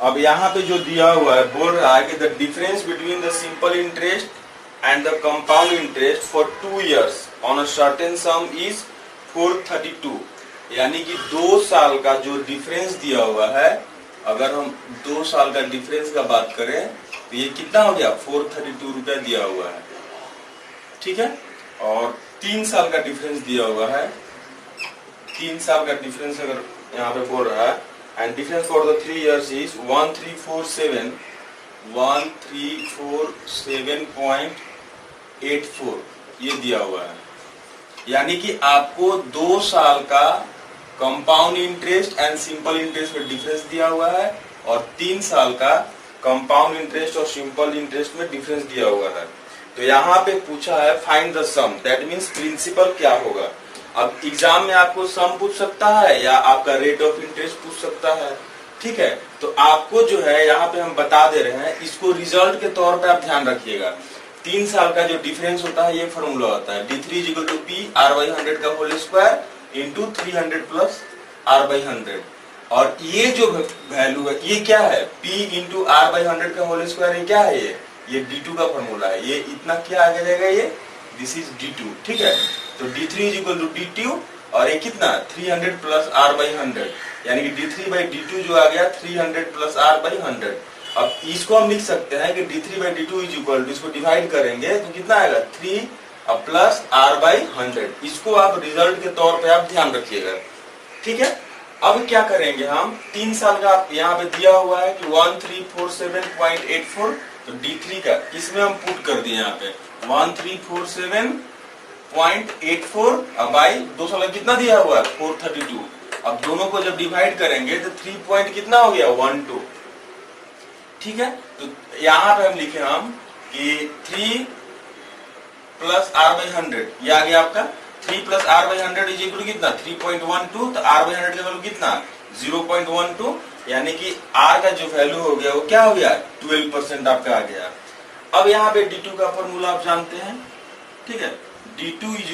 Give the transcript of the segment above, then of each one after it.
अब यहाँ पे जो दिया हुआ है बोल रहा है कि the difference between the simple interest and the compound interest for 2 years on a certain some is 432। यानी कि 2 साल का जो डिफरेंस दिया हुआ है, अगर हम 2 साल का डिफरेंस का बात करें तो ये कितना हो गया, 432 रुपया दिया हुआ है। ठीक है, और 3 साल का डिफरेंस दिया हुआ है। 3 साल का डिफरेंस अगर यहाँ पे बोल रहा है, and difference for the 3 years is 1347.84 ये दिया हुआ है। यानी कि आपको 2 साल का compound interest and simple interest में डिफरेंस दिया हुआ है और 3 साल का कंपाउंड इंटरेस्ट और सिंपल इंटरेस्ट में डिफरेंस दिया हुआ है। तो यहाँ पे पूछा है find the sum, that means principal क्या होगा। अब एग्जाम में आपको सम पूछ सकता है या आपका रेट ऑफ इंटरेस्ट पूछ सकता है। ठीक है, तो आपको जो है यहाँ पे हम बता दे रहे हैं, इसको रिजल्ट के तौर पे आप ध्यान रखिएगा। 3 साल का जो डिफरेंस होता है ये फॉर्मूला होता है D3 = P R/100 का whole square into 300 plus R/100। और ये जो वैल्यू है ये क्या है, P इंटू R/100 का होल स्क्वायर, ये क्या है, ये D2 का फॉर्मूला है। ये इतना क्या आ जाएगा, ये दिस इज D2। ठीक है, तो D3 = D2 और ये कितना 300 प्लस R/100, यानी कि D3/D2 जो आ गया 300 प्लस R/100। अब इसको हम लिख सकते हैं कि D3/D2 इसको डिवाइड करेंगे तो कितना आएगा 3 प्लस R/100। इसको आप रिजल्ट के तौर पे आप ध्यान रखिएगा। ठीक है, अब क्या करेंगे हम, 3 साल का यहाँ पे दिया हुआ है कि 1347.84, तो D3 का इसमें हम पुट कर दिए यहाँ पे 1347.84 बाई 2 साल का कितना दिया हुआ है 432। अब दोनों को जब डिवाइड करेंगे तो 3 पॉइंट कितना हो गया 12। ठीक है, तो यहाँ पे हम लिखे हम कि 3 प्लस R/100 ये आ गया आपका 3 plus R/100 is equal to कितना 3.12। तो R/100 का वैल्यू कितना 0.12, यानी कि R का जो वैल्यू हो गया वो क्या हो गया 12% आपका आ गया। अब यहाँ पे D2 का फॉर्मूला आप जानते हैं। ठीक है, D2 =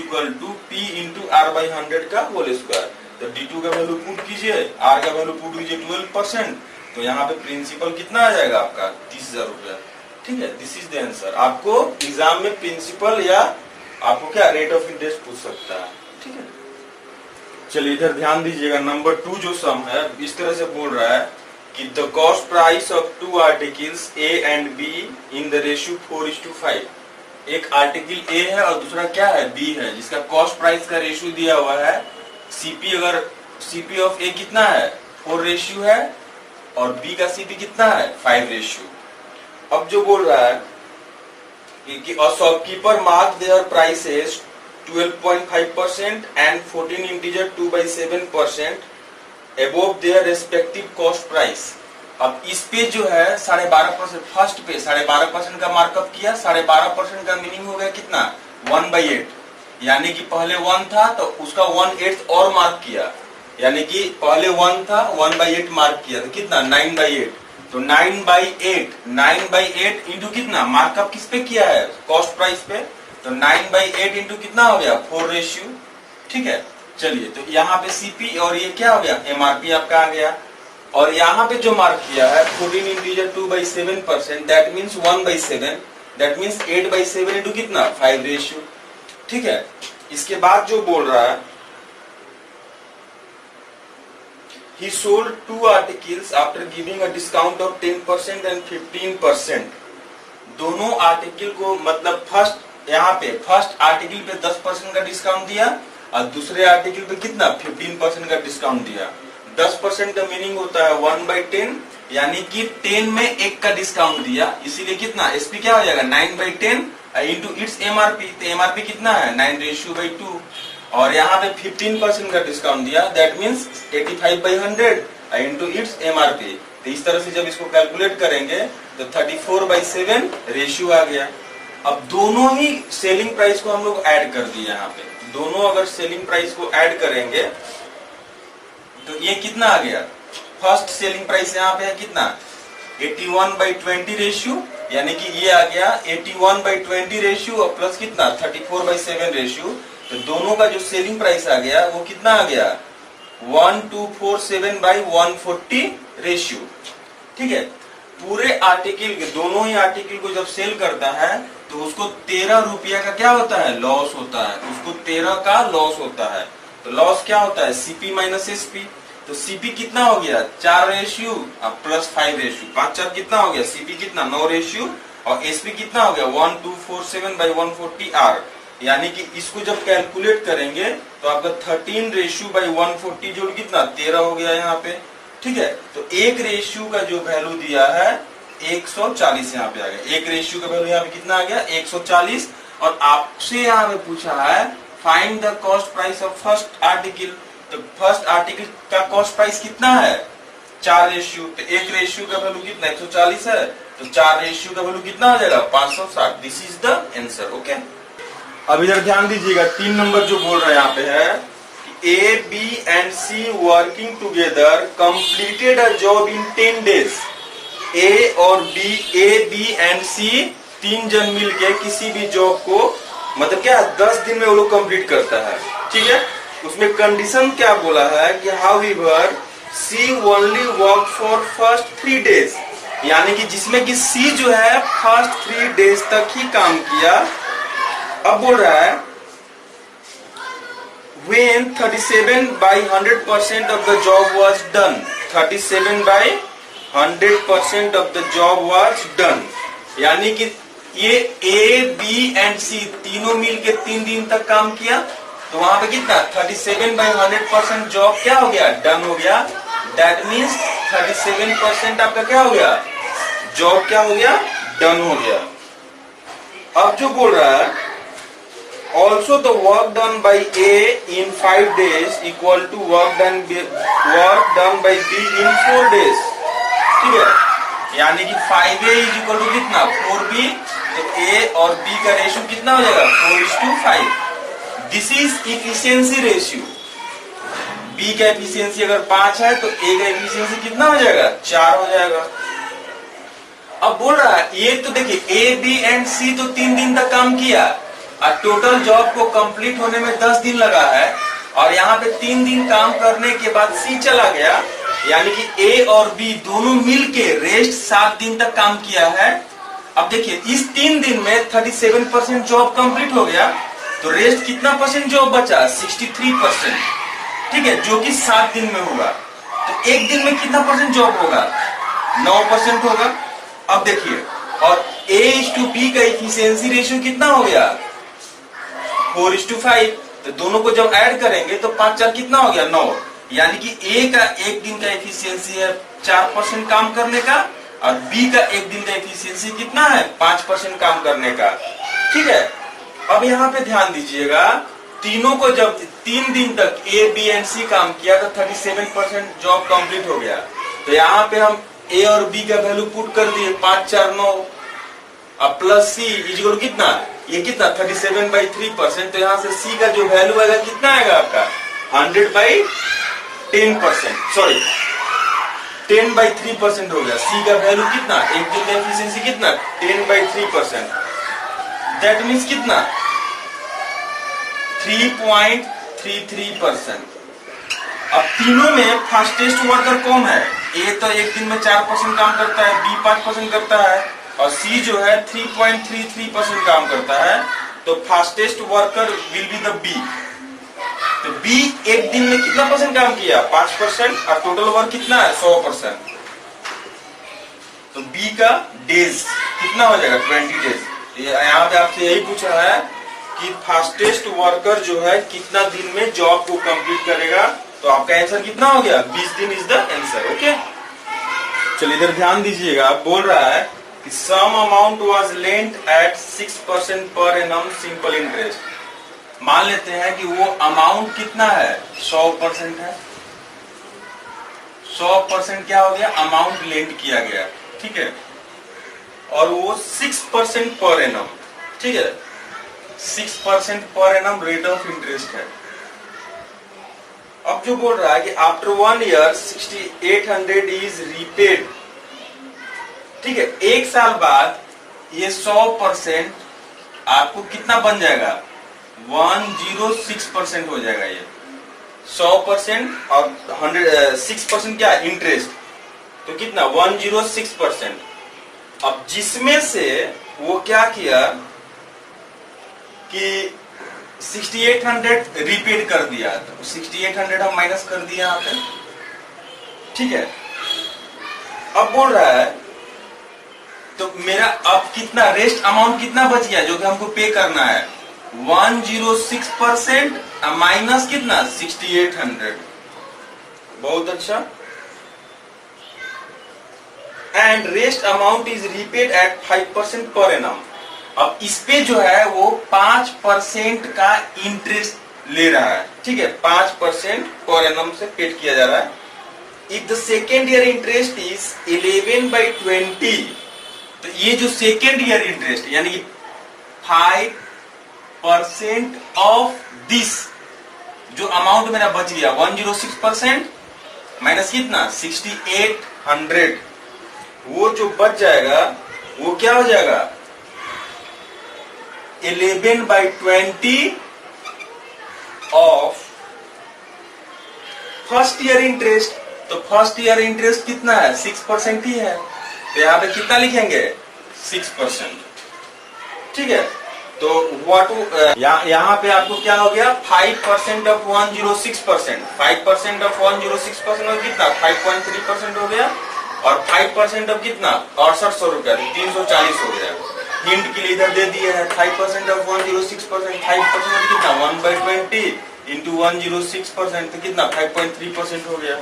P इंटू R/100 का होल स्क्वायर। तो D2 का वैल्यू पुट कीजिए, R का वैल्यू पुट कीजिए 12%, तो यहाँ पे प्रिंसिपल कितना आ जाएगा आपका 30,000 रुपया। ठीक है, दिस इज द आंसर। आपको एग्जाम में प्रिंसिपल या आपको क्या रेट ऑफ इंटरेस्ट पूछ सकता है। ठीक है, चलिए इधर ध्यान दीजिएगा। नंबर 2 जो सम है इस तरह से बोल रहा है कि the cost price of 2 articles A and B in the ratio 4:5। एक आर्टिकल A है और दूसरा क्या है B है, जिसका कॉस्ट प्राइस का रेशियो दिया हुआ है CP। अगर CP ऑफ A कितना है 4 रेशियो है और B का CP कितना है 5 रेशियो। अब जो बोल रहा है कि a shopkeeper marked their prices 12.5% and 14 integer 2/7% above their respective cost price। अब इस पे जो है 12.5%, फर्स्ट पे 12.5% का मार्कअप किया। 12.5% का मीनिंग हो गया कितना 1/8, यानी कि पहले 1 था तो उसका 1/8 और मार्क किया, यानी कि पहले 1 था 1/8 मार्क किया तो कितना 9/8। तो 9/8 इंटू कितना मार्कअप किस पे किया है कॉस्ट प्राइस पे, तो 9/8 इंटू कितना हो गया 4 रेशियो। ठीक है, चलिए तो यहाँ पे CP और ये क्या हो गया MRP आपका आ गया। और यहाँ पे जो मार्क किया है 14 integer 2/7%, that means 1/7, that means 8/7 into कितना 5 रेशियो। ठीक है, इसके बाद जो बोल रहा है he sold 2 articles after giving a discount of 10% and 15%। दोनों आर्टिकल को मतलब यहाँ पे फर्स्ट आर्टिकल पे 10% का डिस्काउंट दिया और दूसरे आर्टिकल पे कितना 15% का डिस्काउंट दिया। 10% का मीनिंग होता है 1/10, यानी कि 10 में 1 का डिस्काउंट दिया, इसीलिए कितना SP क्या हो जाएगा 9/10 इंटू इट्स MRP। तो MRP कितना है 9:2। और यहाँ पे 15% का डिस्काउंट दिया, that means 85/100 into its MRP। तो इस तरह से जब इसको कैलकुलेट करेंगे तो 34/7 रेशियो आ गया। अब दोनों ही सेलिंग प्राइस को हम लोग ऐड कर दिए। यहाँ पे दोनों अगर सेलिंग प्राइस को ऐड करेंगे तो ये कितना आ गया, फर्स्ट सेलिंग प्राइस यहाँ पे है कितना 81/20 रेशियो, यानी कि ये आ गया 81/20 रेशियो और प्लस कितना 34/7 रेशियो। तो दोनों का जो सेलिंग प्राइस आ गया वो कितना आ गया 1247/140 रेशियो। ठीक है। पूरे आर्टिकल के, दोनों ही आर्टिकल को जब सेल करता है तो उसको 13 रुपया का क्या होता है, लॉस होता है, उसको 13 का लॉस होता है। तो लॉस क्या होता है, सीपी माइनस एसपी। तो सीपी कितना हो गया, 4 रेशियो प्लस 5 रेशियो, 5 4 कितना हो गया, सीपी कितना 9 रेशियो, और एसपी कितना हो गया 1247 बाई 140 आर। यानी कि इसको जब कैलकुलेट करेंगे तो आपका 13 रेशियो बाई 140 जोड़ कितना 13 हो गया यहाँ पे। ठीक है, तो एक रेशियो का जो वैल्यू दिया है 140 यहाँ पे आ गया। एक रेशियो का वैल्यू यहाँ पे कितना आ गया 140। और आपसे यहाँ पे पूछा है find the cost price of first article. तो फर्स्ट आर्टिकल का कॉस्ट प्राइस कितना है 4 रेशियो। तो एक रेशियो का वैल्यू कितना 140 है, तो 4 रेशियो का वैल्यू कितना हो जाएगा 560। This is the answer. Okay, अब इधर ध्यान दीजिएगा 3 नंबर जो बोल रहा है यहाँ पे है A B and C working together completed a job in 10 days. A और B, A B and C 3 जन मिलके किसी भी जॉब को मतलब क्या 10 दिन में वो लोग कंप्लीट करता है। ठीक है, उसमें कंडीशन क्या बोला है कि however C only work for first 3 days. यानी कि जिसमें कि सी जो है फर्स्ट 3 डेज तक ही काम किया। अब बोल रहा है when 37 by 100% of the job was done, 37 by 100% of the job was done। यानी कि ये ए बी एंड सी तीनों मिलके 3 दिन तक काम किया, तो वहां पे कितना 37 by 100% जॉब क्या हो गया डन हो गया। दैट मीन्स 37% आपका क्या हो गया जॉब क्या हो गया डन हो गया। अब जो बोल रहा है also the work done by A in 5 days equal to work done by B in 4 days। ठीक है, यानी कि 5A is equal to कितना 4B। तो A और B का रेशियो कितना हो जाएगा 4:5। This is efficiency ratio. B का एफिशिएंसी अगर 5 है तो A का एफिशिएंसी कितना हो जाएगा 4 हो जाएगा। अब बोल रहा है ये तो देखिए A B एंड C तो 3 दिन तक काम किया और टोटल जॉब को कंप्लीट होने में 10 दिन लगा है, और यहाँ पे 3 दिन काम करने के बाद सी चला गया। यानी कि ए और बी दोनों मिलके रेस्ट 7 दिन तक काम किया है। अब देखिए इस 3 दिन में 37% जॉब कंप्लीट हो गया, तो रेस्ट कितना परसेंट जॉब बचा 63%। ठीक है, जो कि 7 दिन में होगा। तो एक दिन में कितना परसेंट जॉब होगा 9% होगा। अब देखिए और A/B का इफिशियंसी रेशियो कितना हो गया 4:5। तो दोनों को जब ऐड करेंगे तो 5 4 कितना हो गया 9। यानी कि ए का एक दिन का एफिशिएंसी है 4% काम करने का, और बी का एक दिन का एफिशिएंसी कितना है 5% काम करने का। ठीक है, अब यहाँ पे ध्यान दीजिएगा तीनों को जब 3 दिन तक ए बी एंड सी काम किया तो 37% जॉब कंप्लीट हो गया। तो यहाँ पे हम ए और बी का वैल्यू पुट कर दिए 5 4 9, अब प्लस सी इक्वल कितना ये कितना 37/3%। तो यहाँ से सी का जो वैल्यू आएगा कितना आएगा आपका 100/10%, सॉरी 10/3% हो गया। सी का वैल्यू कितना एक दिन का एफिशिएंसी कितना 10/3%। दैट मीन्स कितना 3.33%। अब तीनों में फास्टेस्ट वर्कर कौन है, ए तो एक दिन में 4% काम करता है, बी 5% करता है, और सी जो है 3.33% काम करता है। तो fastest worker will be the B. तो बी एक दिन में कितना परसेंट काम किया 5%, और टोटल वर्क कितना है 100%। तो बी का डेज कितना हो जाएगा 20 डेज। यहाँ पे आपसे यही पूछा है कि फास्टेस्ट वर्कर जो है कितना दिन में जॉब को कंप्लीट करेगा। तो आपका आंसर कितना हो गया 20 दिन इज द आंसर। ओके, चलिए इधर ध्यान दीजिएगा। बोल रहा है कि sum amount was lent at 6% per annum simple interest. मान लेते हैं कि वो अमाउंट कितना है 100% है। 100% क्या हो गया अमाउंट लेंट किया गया। ठीक है, और वो 6% पर एनम। ठीक है, 6% per annum rate of interest है। अब जो बोल रहा है कि आफ्टर 1 ईयर 6800 इज रीपेड। ठीक है, 1 साल बाद ये 100% आपको कितना बन जाएगा 106% हो जाएगा। ये 100% और 6% क्या इंटरेस्ट। तो कितना 106%। अब जिसमें से वो क्या किया कि 6800 रिपीट कर दिया, तो 6800 हम माइनस कर दिया यहाँ पे, ठीक है। अब बोल रहा है तो मेरा अब कितना रेस्ट अमाउंट कितना बच गया जो कि हमको पे करना है, 106% माइनस कितना 6800। बहुत अच्छा। And rest amount is repaid at 5% per annum. अब इस पे जो है वो 5% का इंटरेस्ट ले रहा है, ठीक है, 5% पर एनम से पेड किया जा रहा है। If the second year interest is 11/20, तो ये जो सेकेंड ईयर इंटरेस्ट यानी कि 5% ऑफ दिस जो अमाउंट मेरा बच गया 106% माइनस कितना 6800, वो जो बच जाएगा वो क्या हो जाएगा 11/20 ऑफ फर्स्ट ईयर इंटरेस्ट। तो फर्स्ट ईयर इंटरेस्ट कितना है 6% ही है, तो यहाँ पे कितना लिखेंगे 6%, ठीक है। तो यहाँ पे आपको क्या हो गया 5% ऑफ 106%, 5% ऑफ 106% और कितना 5.3% हो गया, और 5% ऑफ कितना 6800 रुपया, 340 हो गया। हिंट के लिए इधर दे दिए है 5% ऑफ 106%, 5% ऑफ कितना 1/20 इंटू 106%, तो कितना 5.3% हो गया।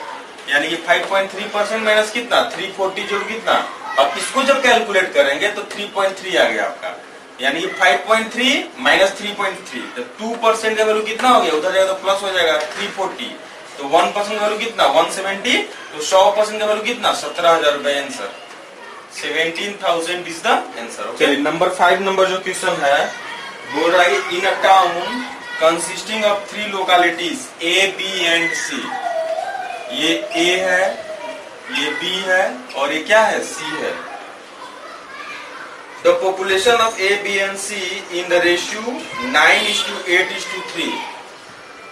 यानी कि 5.3% माइनस कितना 340 जो कितना, अब इसको जब कैलकुलेट करेंगे तो 3.3 आ गया आपका, यानी कि 5.3 माइनस 3.3, तो 2% का वैल्यू कितना हो गया, उधर जाएगा तो प्लस हो जाएगा 340, तो 1% का वैल्यू कितना 170, तो 100% का वैल्यू कितना 17,000 रुपए। Answer 17,000 is the answer. चलिए नंबर 5 नंबर जो क्वेश्चन है बोल रहा है in a town consisting of 3 localities A B and C. ये ए है, ये बी है और ये क्या है सी है। The population of A B and C in the ratio 9:8:3।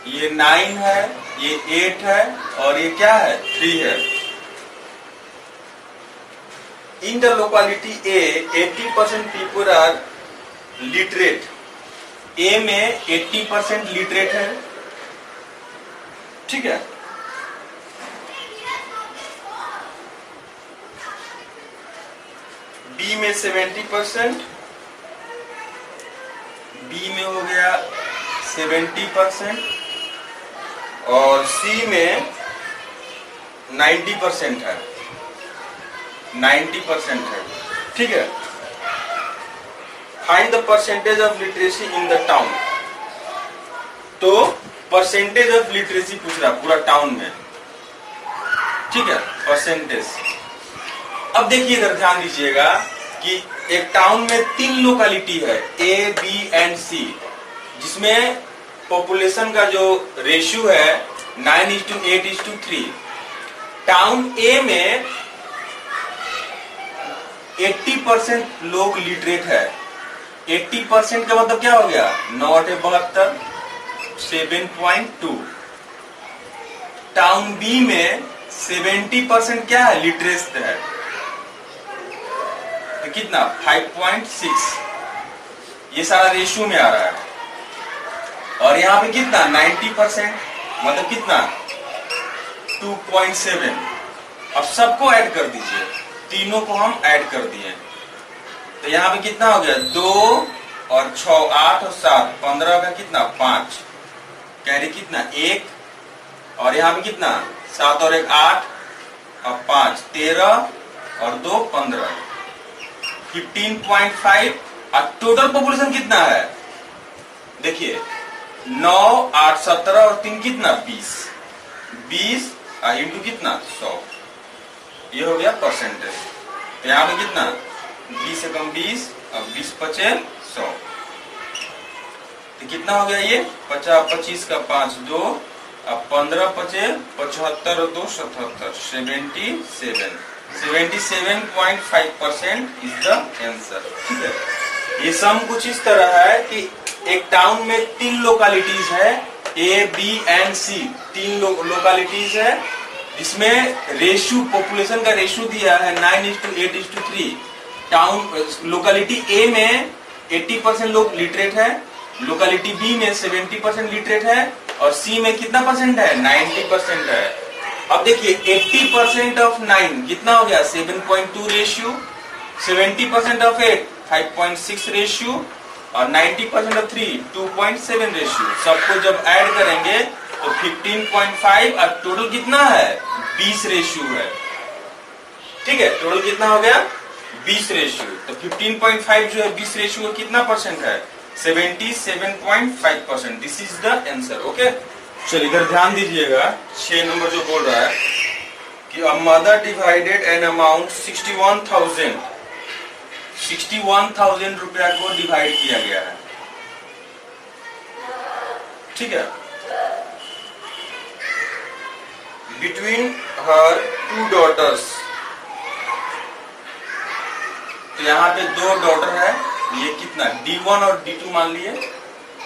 ये 9 है, ये 8 है और ये क्या है 3 है। In the locality A 80% people are literate. A में 80% लिटरेट है, ठीक है। बी में 70%, बी में हो गया 70% और सी में 90% है, 90% है, ठीक है। Find the percentage of literacy in the town. तो परसेंटेज ऑफ लिटरेसी पूछ रहा पूरा टाउन में, ठीक है, परसेंटेज। अब देखिए इधर ध्यान दीजिएगा कि एक टाउन में 3 लोकेलिटी है ए बी एंड सी, जिसमें पॉपुलेशन का जो रेशियो है 9:8:3। टाउन ए में 80% लोग लिटरेट है। 80% का मतलब क्या हो गया 9/72, 7.2। टाउन बी में 70% क्या है लिटरेट है, तो कितना 5.6। ये सारा रेशियो में आ रहा है। और यहाँ पे कितना 90% मतलब कितना 2.7। अब सबको ऐड कर दीजिए, तीनों को हम ऐड कर दिए, तो यहाँ पे कितना हो गया 2 और 6 8 और 7 15 का कितना 5, कैरी कितना 1, और यहाँ पे कितना 7 और 1 8 और 5 13 और 2 15, 15.5। और टोटल पॉपुलेशन कितना है देखिए 9 8 17 और 3 कितना 20 इंटू कितना 100, ये हो गया परसेंटेज। तो यहाँ पे कितना 20 से कम 20 और 20 बचे 100, तो कितना हो गया ये 50 25 का 5 2 अब 15 बचे 75 और 2 77, 77.5% इज द आंसर, ठीक है। ये सम कुछ इस तरह है कि एक टाउन में 3 लोकेलिटीज है A B and C, 3 localities है इसमें रेशियो, पॉपुलेशन का रेशियो दिया है 9:8:3। टाउन लोकेलिटी ए में 80% लोग लिटरेट है, लोकेलिटी बी में 70% लिटरेट है, और सी में कितना परसेंट है? 90% है। अब देखिए 80% ऑफ 9 कितना हो गया? 7.2 रेशियो, 70% ऑफ 8 5.6 रेशियो, और 90% ऑफ 3 2.7 रेशियो। सबको जब ऐड करेंगे तो 15.5, और टोटल कितना है? 20 रेशियो है। ठीक है, टोटल कितना हो गया? 20 रेशियो। तो 15.5 जो है 20 रेशियो कितना परसेंट है? 77.5%। This is the answer. Okay, चलिए इधर ध्यान दीजिएगा। 6 नंबर जो बोल रहा है कि a mother divided an amount 61,000 रुपया को डिवाइड किया गया है। ठीक है, बिटवीन हर 2 डॉटर्स। तो यहाँ पे 2 डॉटर है, ये कितना? D1 और D2 मान लिए।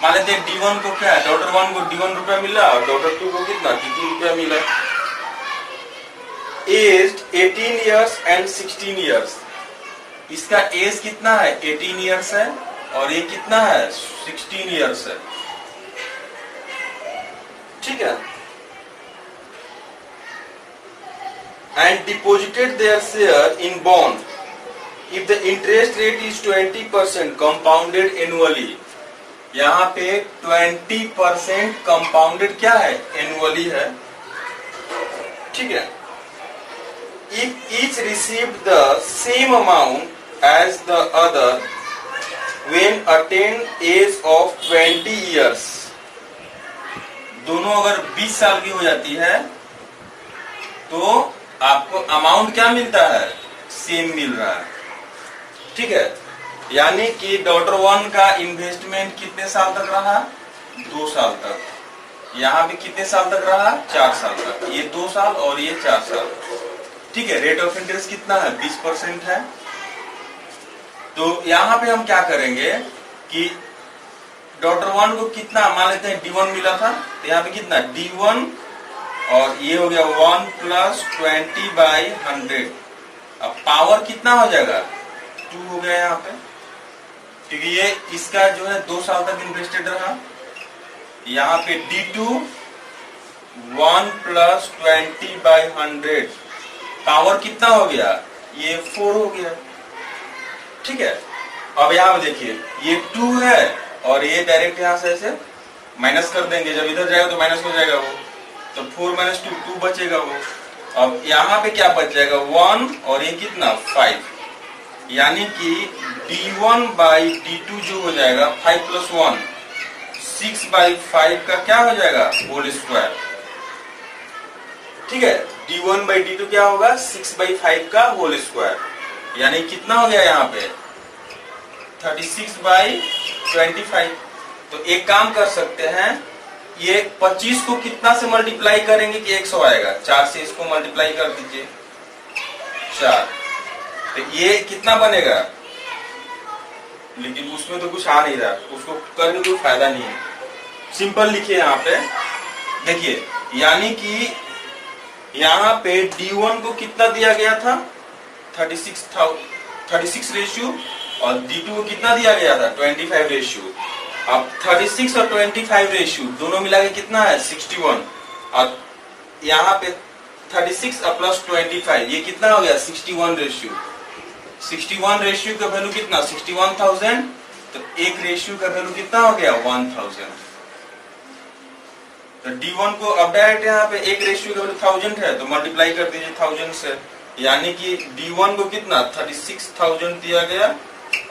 मान लेते हैं D1 को क्या है? डॉटर 1 को D1 रुपया मिला, और डॉटर 2 को कितना? D2 रुपया मिला। Age 18 years and 16 years. इसका एज कितना है? 18 ईयर्स है, और ये कितना है? 16 ईयर्स है। ठीक है, and deposited their share in bond if the interest rate is 20% compounded annually। यहाँ पे 20% compounded क्या है? annually है। ठीक है, if each received the same amount as the other when attained age of 20 years। दोनों अगर 20 साल की हो जाती है तो आपको अमाउंट क्या मिलता है? सेम मिल रहा है। ठीक है, यानी कि डॉटर 1 का इन्वेस्टमेंट कितने साल तक रहा? 2 साल तक। यहाँ पे कितने साल तक रहा? 4 साल तक। ये 2 साल और ये 4 साल। ठीक है, रेट ऑफ इंटरेस्ट कितना है? 20% है। तो यहाँ पे हम क्या करेंगे कि डॉटर 1 को कितना, मान लेते हैं D1 मिला था, तो यहाँ पे कितना? D1, और ये हो गया 1 + 20/100। अब पावर कितना हो जाएगा? 2 हो गया यहाँ पे, क्योंकि ये इसका जो है 2 साल तक इन्वेस्टेड रहा। यहाँ पे D2 1 + 20/100, पावर कितना हो गया? ये 4 हो गया। ठीक है, अब यहाँ पे देखिए ये 2 है, और ये डायरेक्ट यहाँ से ऐसे माइनस कर देंगे। जब इधर जाएगा तो माइनस हो जाएगा वो, तो 4 - 2 2 बचेगा वो। अब यहाँ पे क्या बच जाएगा? 1, और ये कितना? 5। यानी कि D1/D2 जो हो जाएगा 5 + 1 6/5 का क्या हो जाएगा? Whole square. ठीक है, D1/D2 क्या होगा? 6/5 का होल स्क्वायर। यानी कितना हो गया यहाँ पे? 36/25। तो एक काम कर सकते हैं, ये 25 को कितना से मल्टीप्लाई करेंगे कि 100 आएगा? 4 से इसको मल्टीप्लाई कर दीजिए, 4। तो ये कितना बनेगा? लेकिन उसमें तो कुछ आ नहीं रहा, उसको करने कोई फायदा नहीं है। सिंपल लिखिए यहाँ पे, देखिए, यानी कि यहाँ पे D1 को कितना दिया गया था? 36 रेशियो, और D2 को कितना दिया गया था? 25 रेशियो। अब 36 और 25 रेशियो दोनों मिला के कितना है? 61। और यहाँ पे 36 और प्लस 25 ये कितना हो गया? 61 रेशियो। 61 रेशियो का वैल्यू कितना? 61,000। तो एक रेशियो का वैल्यू कितना हो गया? 1000। तो D1 को अब डायरेक्ट यहाँ पे एक रेशियो का वैल्यू 1000 है, तो मल्टीप्लाई कर दीजिए 1000 से। यानी कि D1 को कितना? 36,000 दिया गया,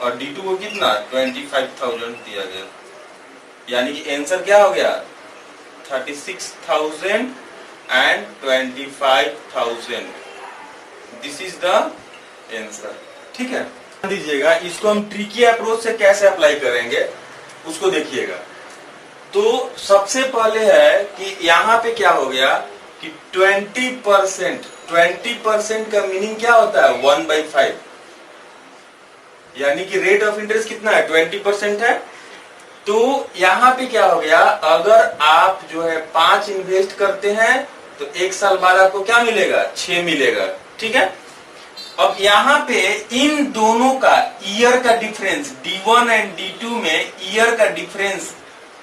और D2 को कितना? 25,000 दिया गया। यानी कि आंसर क्या हो गया? 36,000 and 25,000। This is the answer. ठीक है, दीजिएगा इसको हम ट्रिकी अप्रोच से कैसे अप्लाई करेंगे उसको देखिएगा। तो सबसे पहले है कि यहाँ पे क्या हो गया कि 20% का मीनिंग क्या होता है? 1/5। यानी कि रेट ऑफ इंटरेस्ट कितना है? 20% है। तो यहाँ पे क्या हो गया, अगर आप जो है 5 इन्वेस्ट करते हैं तो 1 साल बाद आपको क्या मिलेगा? 6 मिलेगा। ठीक है, अब यहाँ पे इन दोनों का ईयर का डिफरेंस D1 एंड D2 में ईयर का डिफरेंस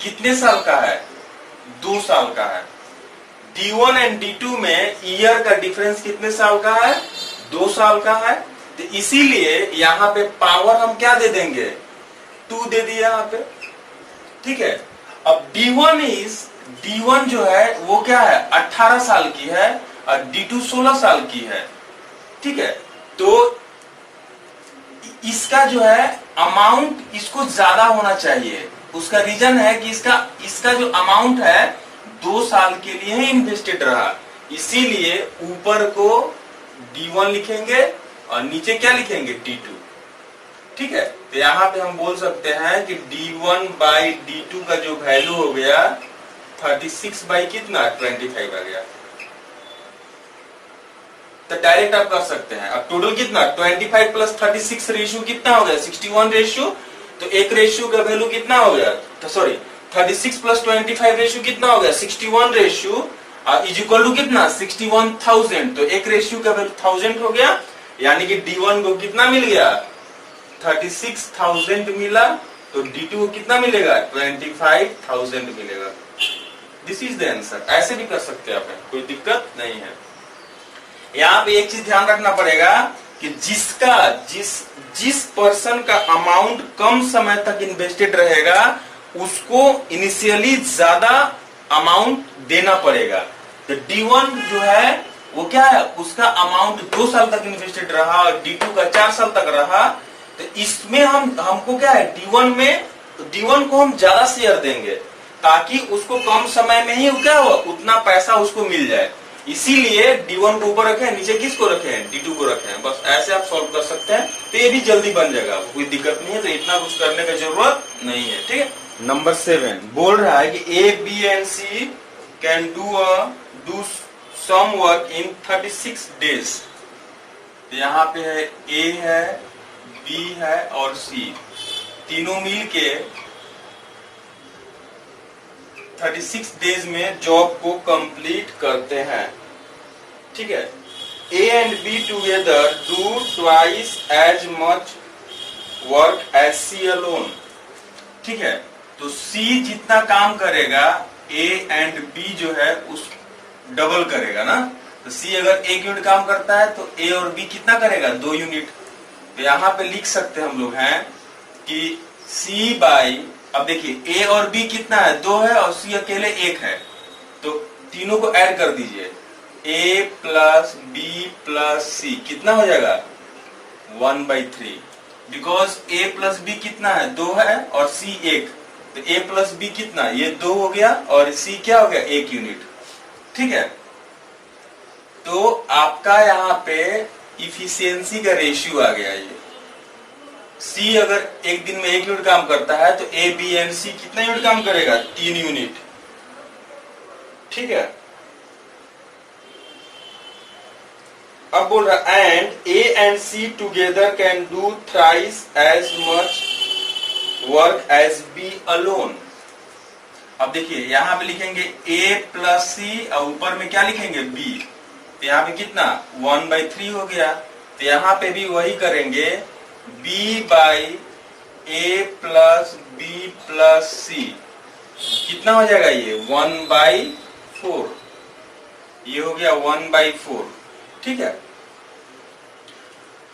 कितने साल का है? 2 साल का है। D1 एंड D2 में ईयर का डिफरेंस कितने साल का है? 2 साल का है। तो इसीलिए यहाँ पे पावर हम क्या दे देंगे? 2 दे दिए यहाँ पे। ठीक है, अब D1 जो है वो क्या है? 18 साल की है और D2 16 साल की है। ठीक है, तो इसका जो है अमाउंट इसको ज्यादा होना चाहिए। उसका रीजन है कि इसका जो अमाउंट है 2 साल के लिए ही इन्वेस्टेड रहा, इसीलिए ऊपर को D1 लिखेंगे और नीचे क्या लिखेंगे? D2। ठीक है, तो यहाँ पे हम बोल सकते हैं कि D1 बाई D2 का जो वैल्यू हो गया 36 बाई कितना? 25 आ गया। तो डायरेक्ट आप कर सकते हैं। अब टोटल कितना? 25 प्लस 36 रेशियो कितना हो गया? 61 रेशियो। तो एक रेशियो का वैल्यू कितना हो गया? तो सॉरी 36 प्लस 25 रेशियो कितना हो गया? 61 रेशियो इज इक्वल टू कितना? 61,000। तो एक रेशियो का वैल्यू 1000 हो गया, यानी कि D1 को कितना मिल गया? 36,000 मिला। तो D2 को कितना मिलेगा? 25,000 मिलेगा। This is the answer. ऐसे भी कर सकते हैं आप, कोई दिक्कत नहीं है। यहाँ पे एक चीज ध्यान रखना पड़ेगा कि जिस पर्सन का अमाउंट कम समय तक इन्वेस्टेड रहेगा उसको इनिशियली ज्यादा अमाउंट देना पड़ेगा। तो D1 जो है वो क्या है? उसका अमाउंट 2 साल तक इन्वेस्टेड रहा और D2 का 4 साल तक रहा। तो इसमें हमको क्या है? D1 को हम ज्यादा शेयर देंगे ताकि उसको कम समय में ही क्या हो, उतना पैसा उसको मिल जाए। इसीलिए D1 को ऊपर रखे, नीचे किसको रखे हैं? D2 को रखे हैं। बस ऐसे आप सॉल्व कर सकते हैं, तो ये भी जल्दी बन जाएगा, कोई दिक्कत नहीं है। तो इतना कुछ करने की जरूरत नहीं है। ठीक है, नंबर 7 बोल रहा है कि A, B and C can do some work in 36 days. तो यहाँ पे है A है, B है और C, तीनों मिल के 36 डेज में जॉब को कंप्लीट करते हैं। ठीक है, A and B together do twice as much work as C alone. ठीक है, तो C जितना काम करेगा A एंड B जो है उस डबल करेगा ना। तो C अगर 1 यूनिट काम करता है तो A और B कितना करेगा? 2 यूनिट। तो यहाँ पे लिख सकते हम लोग हैं कि C बाई, अब देखिए A और B कितना है? 2 है और C अकेले 1 है। तो तीनों को ऐड कर दीजिए, A plus B plus C कितना हो जाएगा? 1/3। बिकॉज A प्लस B कितना है? 2 है और C 1। तो A प्लस B कितना? ये 2 हो गया और C क्या हो गया? 1 यूनिट। ठीक है, तो आपका यहाँ पे इफिशियंसी का रेशियो आ गया। ये C अगर एक दिन में 1 यूनिट काम करता है तो A, B एंड C कितना यूनिट काम करेगा? 3 यूनिट। ठीक है, अब बोल रहा and A and C together can do thrice as much work as B alone. अब देखिए यहाँ पे लिखेंगे A प्लस C और ऊपर में क्या लिखेंगे? B। तो यहाँ पे कितना? 1/3 हो गया। तो यहाँ पे भी वही करेंगे, B by A plus B plus C कितना हो जाएगा? ये 1/4। ये हो गया 1/4। ठीक है,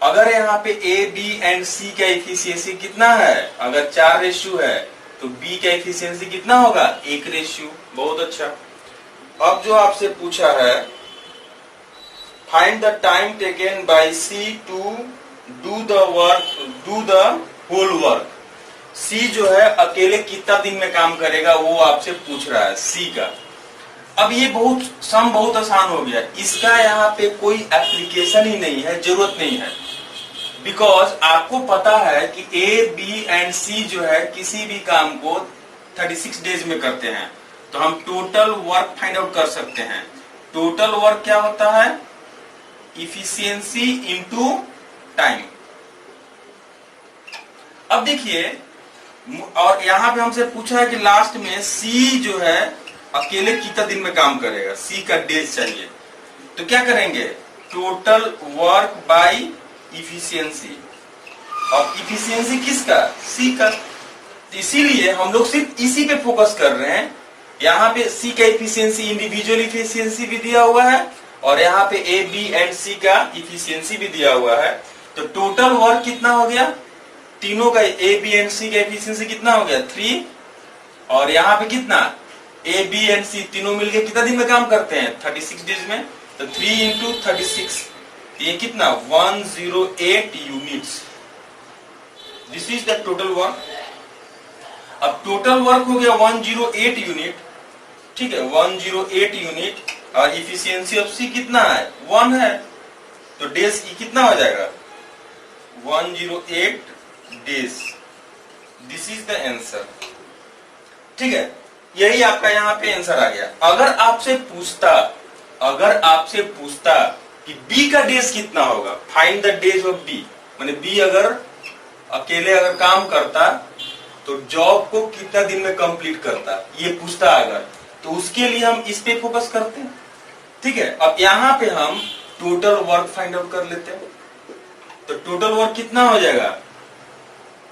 अगर यहाँ पे A, B एंड C का एफिशिएंसी कितना है? अगर 4 रेशियो है तो B का एफिशिएंसी कितना होगा? 1 रेशियो। बहुत अच्छा। अब जो आपसे पूछा है, find the time taken by C to do the whole work. C जो है अकेले कितना दिन में काम करेगा वो आपसे पूछ रहा है, C का। अब ये सम बहुत आसान हो गया, इसका यहाँ पे कोई एप्लीकेशन ही नहीं है, जरूरत नहीं है। बिकॉज आपको पता है कि A, B एंड C जो है किसी भी काम को 36 डेज में करते हैं। तो हम टोटल वर्क फाइंड आउट कर सकते हैं। टोटल वर्क क्या होता है? Efficiency into time. अब देखिए, और यहां पे हमसे पूछा है कि लास्ट में C जो है अकेले कितना दिन में काम करेगा, सी का डेज चाहिए। तो क्या करेंगे, टोटल वर्क बाय इफिशियंसी। अब इफिशियंसी किसका, सी का। इसीलिए हम लोग सिर्फ इसी पे फोकस कर रहे हैं। यहाँ पे सी का इफिशियंसी, इंडिविजुअल इफिशियंसी भी दिया हुआ है और यहाँ पे ए बी एंड सी का इफिशियंसी भी दिया हुआ है। तो टोटल वर्क कितना हो गया, तीनों का ए बी एंड सी का इफिशियंसी कितना हो गया 3, और यहाँ पे कितना ए बी एंड सी तीनों मिलके कितना दिन में काम करते हैं 36 डेज में। तो 3 इंटू 36 ये कितना 108 units. This is the total work. अब टोटल वर्क हो गया 108 यूनिट, ठीक है 108 यूनिट, और इफिशियंसी ऑफ सी कितना है 1 है। तो डेज कितना हो जाएगा 108 days. This is the answer, ठीक है। यही आपका यहाँ पे आंसर आ गया। अगर आपसे पूछता कि बी का डेज कितना होगा, find the days of B, माने बी अगर अकेले अगर काम करता तो जॉब को कितना दिन में कंप्लीट करता, ये पूछता अगर, तो उसके लिए हम इस पे फोकस करते हैं, ठीक है। अब यहाँ पे हम टोटल वर्क फाइंड आउट कर लेते हैं। तो टोटल वर्क कितना हो जाएगा,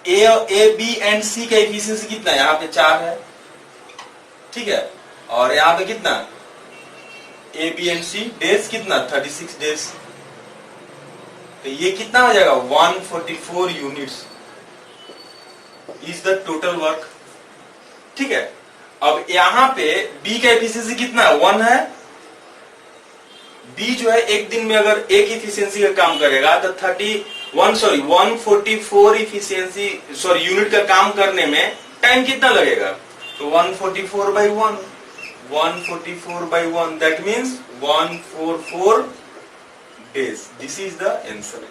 ए बी एंड सी का एफिशिएंसी कितना है, यहाँ पे 4 है, ठीक है, और यहाँ पे कितना A B and C days कितना 36 डेज। तो ये कितना हो जाएगा 144 units is the total work, ठीक है। अब यहाँ पे बी का एफिशिएंसी कितना 1 है। बी जो है एक दिन में अगर एक इफिशियंसी का काम करेगा तो 144 इफिशियंसी यूनिट का काम करने में टाइम कितना लगेगा, तो 144/1 that means 144 days. This is the answer,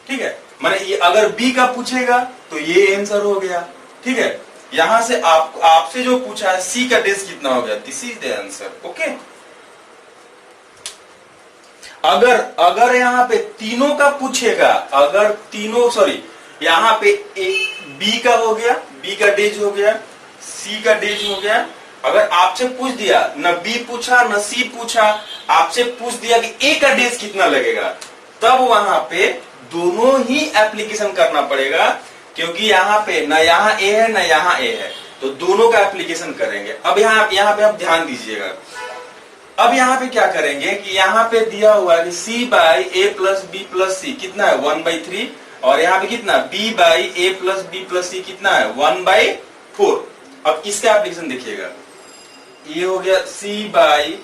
ठीक है। माने ये अगर बी का पूछेगा तो ये आंसर हो गया, ठीक है। यहां से आपसे जो पूछा है सी का डेज कितना हो गया, this is the answer, okay. अगर यहाँ पे तीनों का पूछेगा, अगर तीनों यहाँ पे बी का हो गया, बी का डेज हो गया, सी का डेज हो गया। अगर आपसे पूछ दिया, न बी पूछा न सी पूछा, आपसे पूछ दिया कि ए का डेज कितना लगेगा, तब वहां पे दोनों ही एप्लीकेशन करना पड़ेगा, क्योंकि यहाँ पे न यहाँ ए है न यहाँ ए है, तो दोनों का एप्लीकेशन करेंगे। अब यहाँ पे आप ध्यान दीजिएगा। अब यहाँ पे क्या करेंगे कि यहाँ पे दिया हुआ है कि C by A plus B plus C कितना है 1/3, और यहाँ पे कितना B by A plus B plus C कितना है 1/4। अब इसका एप्लीकेशन देखिएगा, ये हो गया C by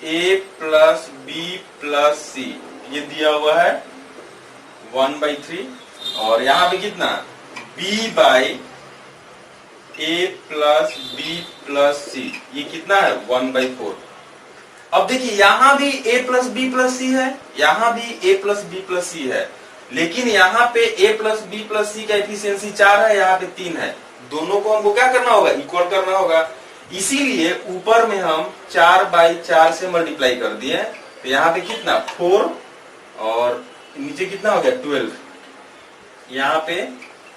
A plus B plus C, ये दिया हुआ है 1/3, और यहाँ पे कितना B by A plus B plus C, ये कितना है 1/4। अब देखिए यहाँ भी a plus B plus C है, यहाँ भी a plus B plus C है, लेकिन यहाँ पे a plus B plus C का एफिशिएंसी 4 है, यहाँ पे 3 है। दोनों को हमको क्या करना होगा, इक्वल करना होगा। इसीलिए ऊपर में हम 4/4 से मल्टीप्लाई कर दिए, तो यहाँ पे कितना 4, और नीचे कितना हो गया 12। यहाँ पे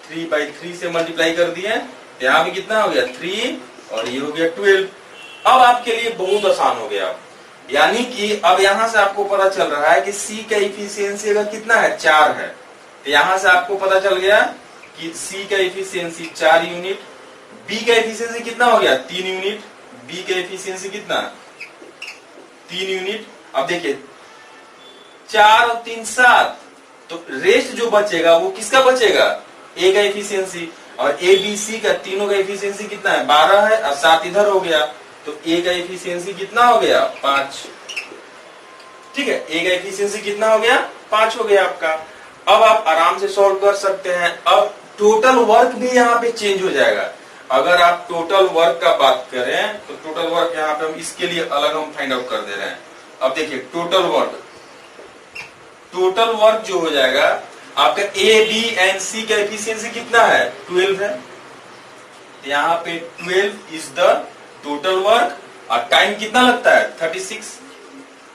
3/3 से मल्टीप्लाई कर दिए, तो यहाँ पे कितना हो गया 3, और ये हो गया 12। अब आपके लिए बहुत आसान हो गया, यानी कि अब यहां से आपको पता चल रहा है कि सी का इफिशियंसी अगर कितना है 4 है, तो यहां से आपको पता चल गया कि सी का इफिशियंसी 4 यूनिट, बी का इफिशियंसी कितना हो गया 3 यूनिट, बी का इफिशियंसी कितना 3 यूनिट। अब देखिए 4 और 3 7, तो रेस्ट जो बचेगा वो किसका बचेगा, ए का इफिशियंसी, और ए बी सी का तीनों का इफिशियंसी कितना है 12 है, और 7 इधर हो गया, तो ए का एफिशिएंसी कितना हो गया 5, ठीक है। ए का एफिशिएंसी कितना हो गया 5 हो गया आपका। अब आप आराम से सॉल्व कर सकते हैं। अब टोटल वर्क भी यहाँ पे चेंज हो जाएगा। अगर आप टोटल वर्क का बात करें तो टोटल वर्क यहाँ पे हम इसके लिए अलग हम फाइंड आउट कर दे रहे हैं। अब देखिए टोटल वर्क जो हो जाएगा आपका ए बी एंड सी का एफिशिएंसी कितना है 12 है, यहाँ पे 12 इज द टोटल वर्क, और टाइम कितना लगता है 36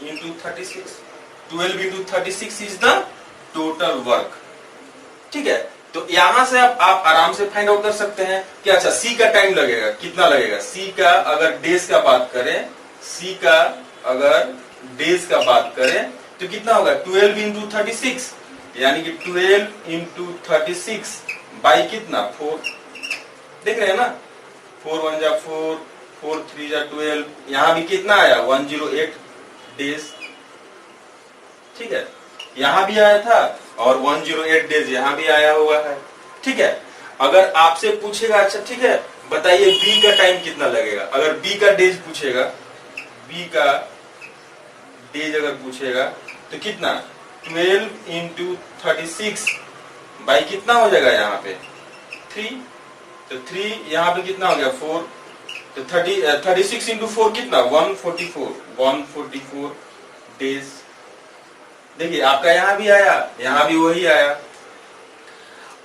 into 36, 12 into 36 is the total work, ठीक है। तो यहां से आप आराम से फाइंड आउट कर सकते हैं कि अच्छा सी का टाइम लगेगा, कितना लगेगा। सी का अगर डेज का बात करें, सी का अगर डेज का बात करें तो कितना होगा 12 इंटू 36, यानी कि 12 इंटू 36 बाई कितना 4, देख रहे हैं ना, 4 1 जा 4, 4 3 जा 12, यहां भी कितना आया 108 डेज, ठीक है, यहां भी आया था और 108 डेज यहां भी आया हुआ है, ठीक है। अगर आपसे पूछेगा अच्छा ठीक है बताइए बी का टाइम कितना लगेगा, अगर बी का डेज पूछेगा, बी का डेज अगर पूछेगा तो कितना 12 इंटू 36 बाई कितना हो जाएगा यहाँ पे 3, तो 3 यहाँ पे कितना हो गया 4, तो 36 इंटू 4 कितना 144 डेज। देखिए आपका यहां भी आया, यहां भी वही आया।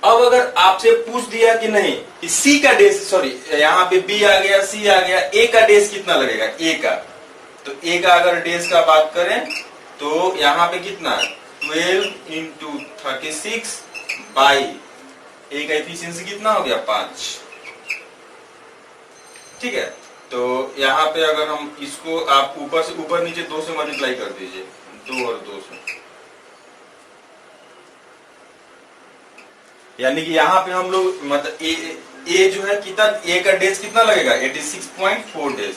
अब अगर आपसे पूछ दिया कि नहीं कि सी का डेज, सॉरी यहाँ पे बी आ गया, सी आ गया, ए का डेज कितना लगेगा, ए का, तो ए का अगर डेज का बात करें तो यहाँ पे कितना 12 इंटू 36 बाई ए का एफिशिएंसी कितना हो गया 5, ठीक है। तो यहाँ पे अगर हम इसको आप ऊपर से ऊपर नीचे 2 से मल्टीप्लाई कर दीजिए, 2 और 2 से, यानी कि यहाँ पे हम लोग मतलब ए जो है कितना, ए का डेज कितना लगेगा 86.4 डेज।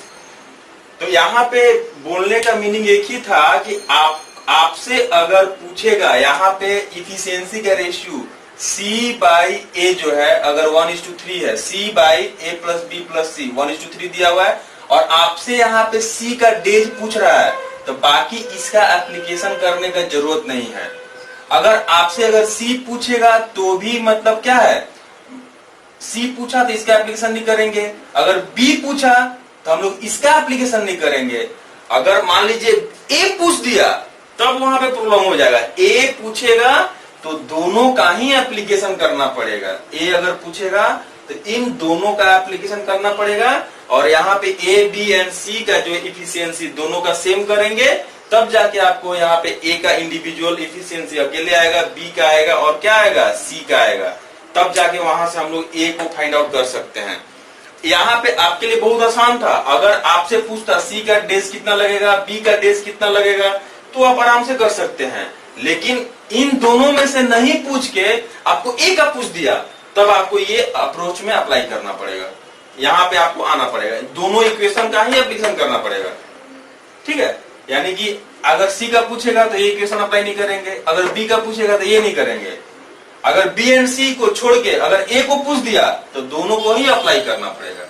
तो यहाँ पे बोलने का मीनिंग एक ही था कि आपसे अगर पूछेगा यहाँ पे इफिशियंसी का रेशियो C बाई ए जो है अगर 1:3 है, C by A plus B plus C 1:3 दिया हुआ है, और आपसे यहाँ पे C का डेज पूछ रहा है, तो बाकी इसका एप्लीकेशन करने का जरूरत नहीं है। अगर आपसे अगर C पूछेगा तो भी मतलब क्या है, C पूछा तो इसका एप्लीकेशन नहीं करेंगे, अगर B पूछा तो हम लोग इसका एप्लीकेशन नहीं करेंगे। अगर मान लीजिए A पूछ दिया तब वहां पे प्रॉब्लम हो जाएगा, A पूछेगा तो दोनों का ही एप्लीकेशन करना पड़ेगा। ए अगर पूछेगा तो इन दोनों का एप्लीकेशन करना पड़ेगा, और यहाँ पे ए बी एंड सी का जो इफिशियंसी दोनों का सेम करेंगे, तब जाके आपको यहाँ पे ए का इंडिविजुअल इफिशियंसी अकेले आएगा, बी का आएगा और क्या आएगा सी का आएगा, तब जाके वहां से हम लोग ए को फाइंड आउट कर सकते हैं। यहाँ पे आपके लिए बहुत आसान था, अगर आपसे पूछता सी का डेज कितना लगेगा, बी का डेज कितना लगेगा, तो आप आराम से कर सकते हैं। लेकिन इन दोनों में से नहीं पूछ के आपको ए का पूछ दिया, तब आपको ये अप्रोच में अप्लाई करना पड़ेगा, यहाँ पे आपको आना पड़ेगा, दोनों इक्वेशन का ही एप्लीकेशन करना पड़ेगा, ठीक है। यानी कि अगर सी का पूछेगा तो ये इक्वेशन अप्लाई नहीं करेंगे, अगर बी का पूछेगा तो ये नहीं करेंगे, अगर बी एंड सी को छोड़ के अगर ए को पूछ दिया तो दोनों को ही अप्लाई करना पड़ेगा।